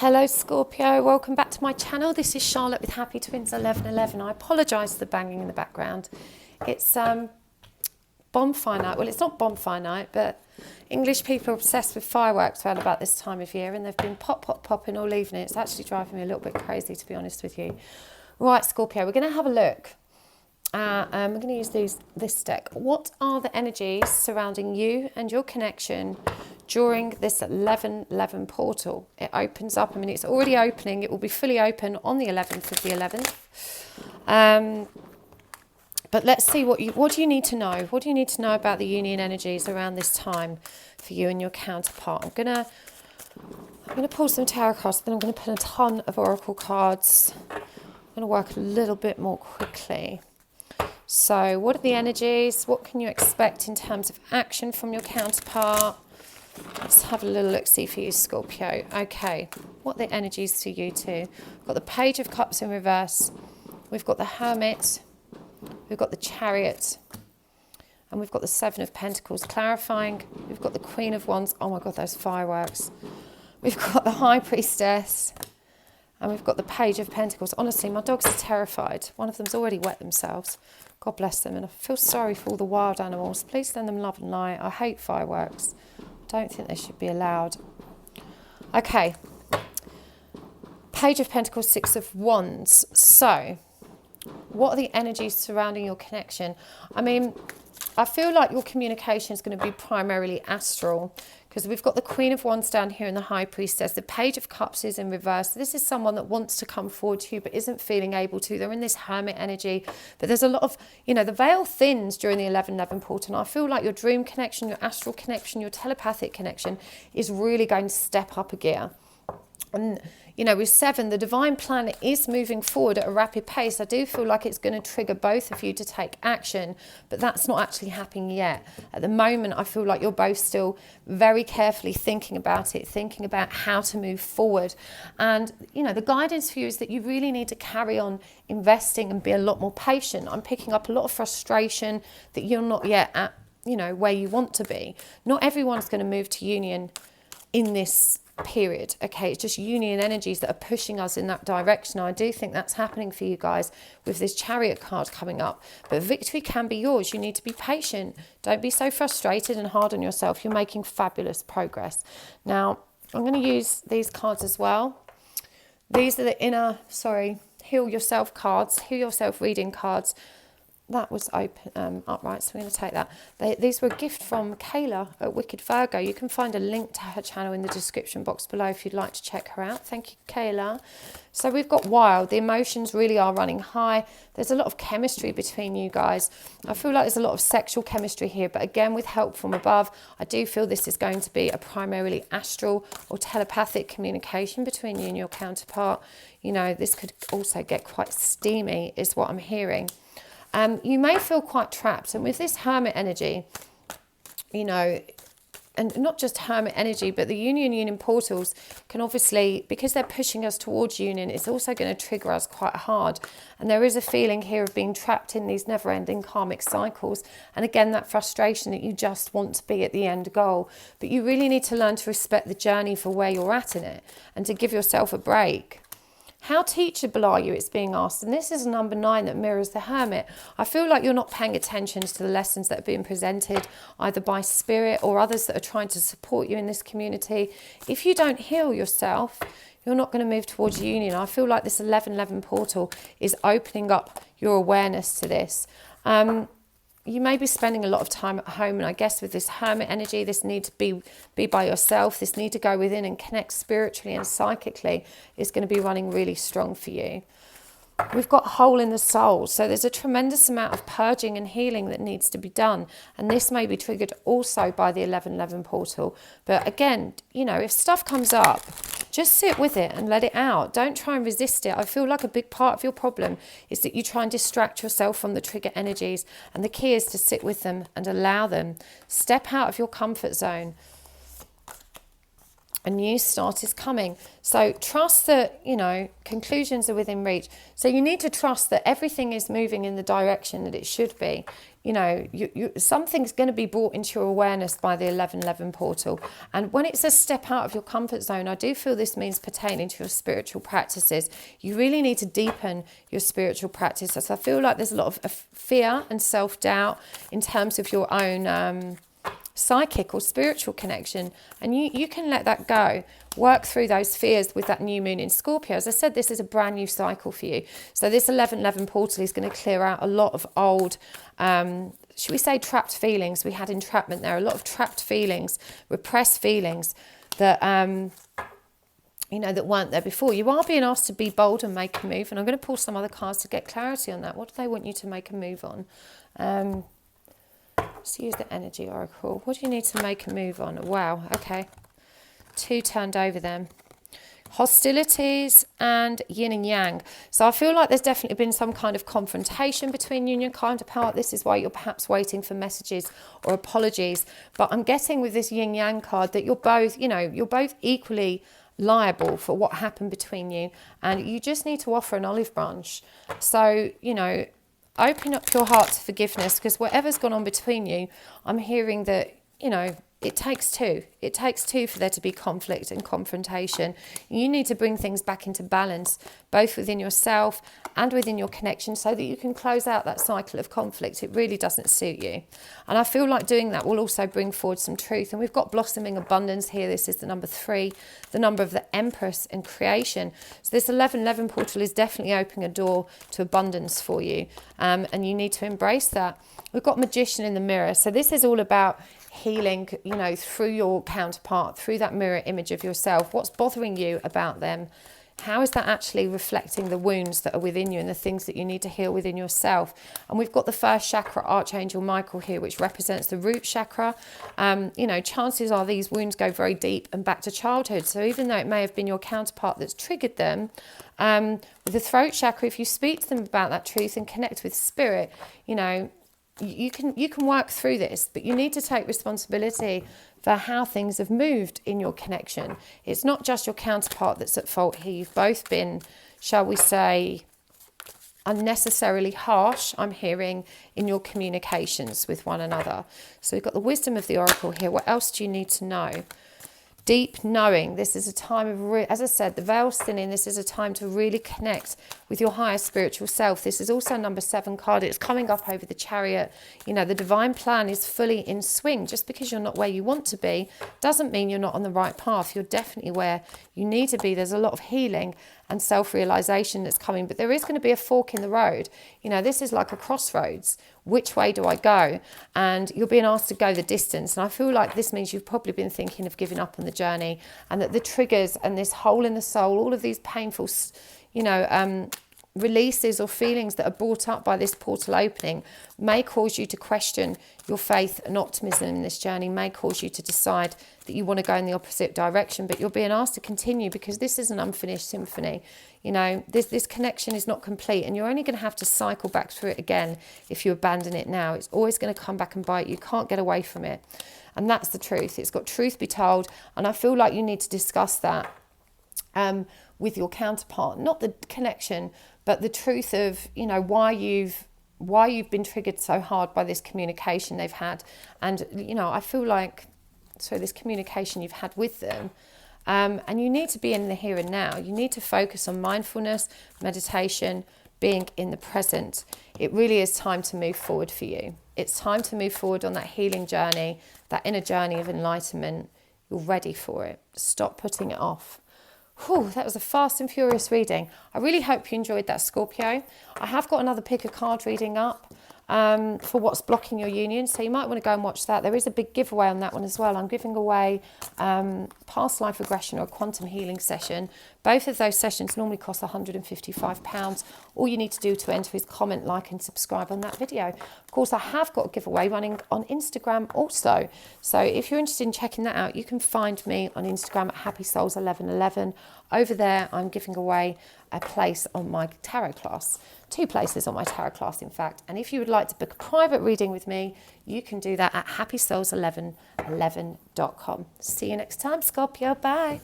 Hello Scorpio, welcome back to my channel. This is Charlotte with Happy Twins 1111. I apologise for the banging in the background. It's bonfire night. Well, it's not bonfire night, but English people are obsessed with fireworks around about this time of year, and they've been popping all evening. It's actually driving me a little bit crazy, to be honest with you. Right, Scorpio, we're going to have a look. We're going to use this deck. What are the energies surrounding you and your connection during this 11/11 portal? It opens up. I mean, it's already opening. It will be fully open on the 11th of the 11th. But let's see what do you need to know? What do you need to know about the union energies around this time for you and your counterpart? I'm gonna pull some tarot cards. Then I'm going to put a ton of oracle cards. I'm going to work a little bit more quickly. So, what are the energies? What can you expect in terms of action from your counterpart? Let's have a little look-see for you, Scorpio. Okay, what are the energies to you too? We've got the Page of Cups in reverse. We've got the Hermit. We've got the Chariot. And we've got the Seven of Pentacles clarifying. We've got the Queen of Wands. Oh my God, those fireworks. We've got the High Priestess. And we've got the Page of Pentacles. Honestly, my dogs are terrified. One of them's already wet themselves. God bless them. And I feel sorry for all the wild animals. Please send them love and light. I hate fireworks. Don't think they should be allowed. Okay. Page of Pentacles, Six of Wands. So, what are the energies surrounding your connection? I mean, I feel like your communication is going to be primarily astral, because we've got the Queen of Wands down here and the High Priestess. The Page of Cups is in reverse. This is someone that wants to come forward to you but isn't feeling able to. They're in this hermit energy. But there's a lot of, the veil thins during the 11/11 portal. And I feel like your dream connection, your astral connection, your telepathic connection is really going to step up a gear. And, with 7, the divine plan is moving forward at a rapid pace. I do feel like it's going to trigger both of you to take action, but that's not actually happening yet. At the moment, I feel like you're both still very carefully thinking about it, thinking about how to move forward. And, the guidance for you is that you really need to carry on investing and be a lot more patient. I'm picking up a lot of frustration that you're not yet at, where you want to be. Not everyone's going to move to union in this period. Okay, it's just union energies that are pushing us in that direction. I do think that's happening for you guys with this Chariot card coming up, but victory can be yours. You need to be patient. Don't be so frustrated and hard on yourself. You're making fabulous progress. Now I'm going to use these cards as well. These are the heal yourself cards, heal yourself reading cards. That was open upright, so we're going to take that. These were a gift from Kayla at Wicked Virgo. You can find a link to her channel in the description box below if you'd like to check her out. Thank you, Kayla. So we've got wild. The emotions really are running high. There's a lot of chemistry between you guys. I feel like there's a lot of sexual chemistry here, but again, with help from above, I do feel this is going to be a primarily astral or telepathic communication between you and your counterpart. This could also get quite steamy, is what I'm hearing. You may feel quite trapped, and with this hermit energy, and not just hermit energy, but the union portals can obviously, because they're pushing us towards union, it's also going to trigger us quite hard. And there is a feeling here of being trapped in these never-ending karmic cycles. And again, that frustration that you just want to be at the end goal. But you really need to learn to respect the journey for where you're at in it and to give yourself a break. How teachable are you? It's being asked. And this is number 9 that mirrors the Hermit. I feel like you're not paying attention to the lessons that are being presented either by spirit or others that are trying to support you in this community. If you don't heal yourself, you're not going to move towards union. I feel like this 11/11 portal is opening up your awareness to this. You may be spending a lot of time at home, and I guess with this hermit energy, this need to be by yourself, this need to go within and connect spiritually and psychically is going to be running really strong for you. We've got hole in the soul, so there's a tremendous amount of purging and healing that needs to be done, and this may be triggered also by the 11/11 portal. But again, if stuff comes up, just sit with it and let it out. Don't try and resist it. I feel like a big part of your problem is that you try and distract yourself from the trigger energies, and the key is to sit with them and allow them. Step out of your comfort zone. A new start is coming. So trust that, you know, conclusions are within reach. So you need to trust that everything is moving in the direction that it should be. You know, something's going to be brought into your awareness by the 1111 portal. And when it's a step out of your comfort zone, I do feel this means pertaining to your spiritual practices. You really need to deepen your spiritual practices. So I feel like there's a lot of fear and self-doubt in terms of your own psychic or spiritual connection, and you can let that go. Work through those fears with that new moon in Scorpio. As I said, this is a brand new cycle for you. So this 1111 portal is going to clear out a lot of old, should we say, trapped feelings. We had entrapment there, a lot of trapped feelings, repressed feelings that you know, that weren't there before. You are being asked to be bold and make a move, and I'm going to pull some other cards to get clarity on that. What do they want you to make a move on? Let's use the energy oracle. What do you need to make a move on? Wow, okay. 2 turned over then. Hostilities and yin and yang. So I feel like there's definitely been some kind of confrontation between you and your counterpart. This is why you're perhaps waiting for messages or apologies. But I'm getting with this yin yang card that you're both, you know, you're both equally liable for what happened between you, and you just need to offer an olive branch. So, you know, open up your heart to forgiveness, because whatever's gone on between you, I'm hearing that, you know, it takes two. It takes two for there to be conflict and confrontation. You need to bring things back into balance, both within yourself and within your connection, so that you can close out that cycle of conflict. It really doesn't suit you. And I feel like doing that will also bring forward some truth. And we've got blossoming abundance here. This is the number 3, the number of the Empress and creation. So this 1111 portal is definitely opening a door to abundance for you. And you need to embrace that. We've got Magician in the mirror. So this is all about healing, you know, through your counterpart, through that mirror image of yourself. What's bothering you about them? How is that actually reflecting the wounds that are within you and the things that you need to heal within yourself? And we've got the first chakra, Archangel Michael here, which represents the root chakra. You know, chances are these wounds go very deep and back to childhood. So even though it may have been your counterpart that's triggered them, with the throat chakra, if you speak to them about that truth and connect with spirit, you know, you can work through this, but you need to take responsibility for how things have moved in your connection. It's not just your counterpart that's at fault here. You've both been, shall we say, unnecessarily harsh, I'm hearing, in your communications with one another. So we've got the wisdom of the oracle here. What else do you need to know? Deep knowing. This is a time of, as I said, the veil's thinning. This is a time to really connect with your higher spiritual self. This is also number 7 card. It's coming up over the Chariot. You know, the divine plan is fully in swing. Just because you're not where you want to be doesn't mean you're not on the right path. You're definitely where you need to be. There's a lot of healing and self-realization that's coming, but there is going to be a fork in the road. You know, this is like a crossroads. Which way do I go? And you're being asked to go the distance. And I feel like this means you've probably been thinking of giving up on the journey, and that the triggers and this hole in the soul, all of these painful, you know, releases or feelings that are brought up by this portal opening may cause you to question your faith and optimism in this journey, may cause you to decide that you want to go in the opposite direction, but you're being asked to continue, because this is an unfinished symphony. You know, this connection is not complete, and you're only going to have to cycle back through it again if you abandon it now. It's always going to come back and bite you. You can't get away from it. And that's the truth. It's got truth be told, and I feel like you need to discuss that with your counterpart, not the connection, but the truth of, you know, why you've been triggered so hard by this communication they've had. And, you know, I feel like, this communication you've had with them, and you need to be in the here and now. You need to focus on mindfulness, meditation, being in the present. It really is time to move forward for you. It's time to move forward on that healing journey, that inner journey of enlightenment. You're ready for it. Stop putting it off. Whew, that was a fast and furious reading. I really hope you enjoyed that, Scorpio. I have got another pick a card reading up for what's blocking your union, so you might want to go and watch that. There is a big giveaway on that one as well. I'm giving away past life regression or a quantum healing session Both of those sessions normally cost £155. All you need to do to enter is comment, like and subscribe on that video. Of course, I have got a giveaway running on Instagram also. So if you're interested in checking that out, you can find me on Instagram at happysouls1111. Over there, I'm giving away a place on my tarot class. 2 places on my tarot class, in fact. And if you would like to book a private reading with me, you can do that at happysouls1111.com. See you next time, Scorpio. Bye.